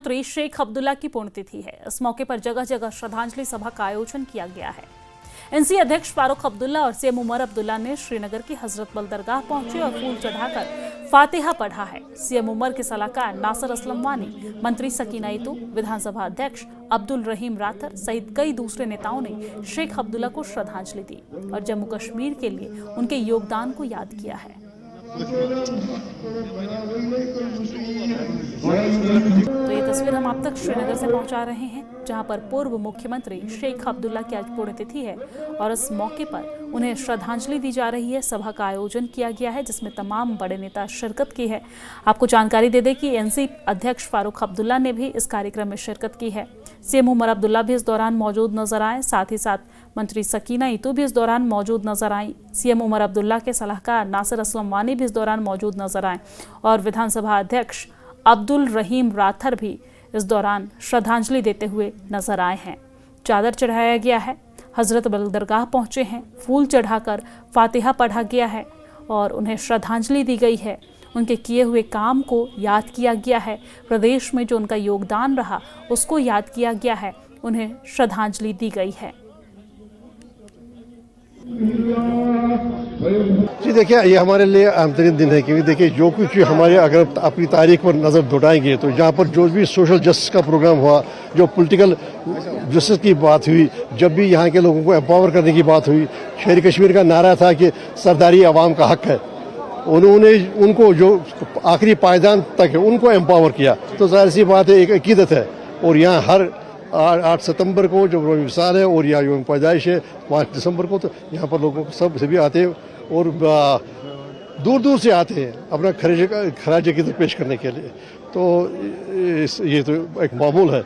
मंत्री शेख अब्दुल्ला की पुण्यतिथि है। इस मौके पर जगह जगह श्रद्धांजलि सभा का आयोजन किया गया है। एनसी अध्यक्ष फारूक अब्दुल्ला और सीएम उमर अब्दुल्ला ने श्रीनगर की हजरत बल दरगाह पहुंचे और फूल चढ़ाकर फातिहा पढ़ा है। सीएम उमर के सलाहकार नासिर असलम वानी, मंत्री सकीना इतू, विधानसभा अध्यक्ष अब्दुल रहीम राथर सहित कई दूसरे नेताओं ने शेख अब्दुल्ला को श्रद्धांजलि दी और जम्मू कश्मीर के लिए उनके योगदान को याद किया है। तो ये तस्वीर हम आप तक श्रीनगर से पहुंचा रहे हैं, जहां पर पूर्व मुख्यमंत्री शेख अब्दुल्ला की आज पुण्यतिथि है और इस मौके पर उन्हें श्रद्धांजलि दी जा रही है। सभा का आयोजन किया गया है जिसमें तमाम बड़े नेता शिरकत की है। आपको जानकारी दे दें कि एनसी अध्यक्ष फारूक अब्दुल्ला ने भी इस कार्यक्रम में शिरकत की है। सीएम उमर अब्दुल्ला भी इस दौरान मौजूद नजर आए, साथ ही साथ मंत्री सकीना इतू भी इस दौरान मौजूद नजर आई। सीएम उमर अब्दुल्ला के सलाहकार नासिर असलम वानी भी इस दौरान मौजूद नजर आए और विधानसभा अध्यक्ष अब्दुल रहीम राथर भी इस दौरान श्रद्धांजलि देते हुए नजर आए हैं। चादर चढ़ाया गया है, हजरत बल दरगाह पहुंचे हैं, फूल चढ़ाकर फातिहा पढ़ा गया है और उन्हें श्रद्धांजलि दी गई है। उनके किए हुए काम को याद किया गया है, प्रदेश में जो उनका योगदान रहा उसको याद किया गया है, उन्हें श्रद्धांजलि दी गई है। जी देखिए, ये हमारे लिए अहम तरीन दिन है क्योंकि देखिए जो कुछ हमारे अगर अपनी तारीख पर नज़र दौड़ाएंगे तो जहाँ पर जो भी सोशल जस्टिस का प्रोग्राम हुआ, जो पॉलिटिकल जस्टिस की बात हुई, जब भी यहाँ के लोगों को एम्पावर करने की बात हुई, शेर कश्मीर का नारा था कि सरदारी आवाम का हक है, उन्होंने उनको जो आखिरी पायदान तक है उनको एम्पावर किया। तो जाहिर सी बात है एक अकीदत है और यहाँ हर 8 सितंबर को जो विसाल है और या जो पैदाइश है 5 दिसंबर को, तो यहाँ पर लोगों को सब सभी आते हैं और दूर दूर से आते हैं अपना खराज की पेश करने के लिए। तो ये तो एक मामूल है।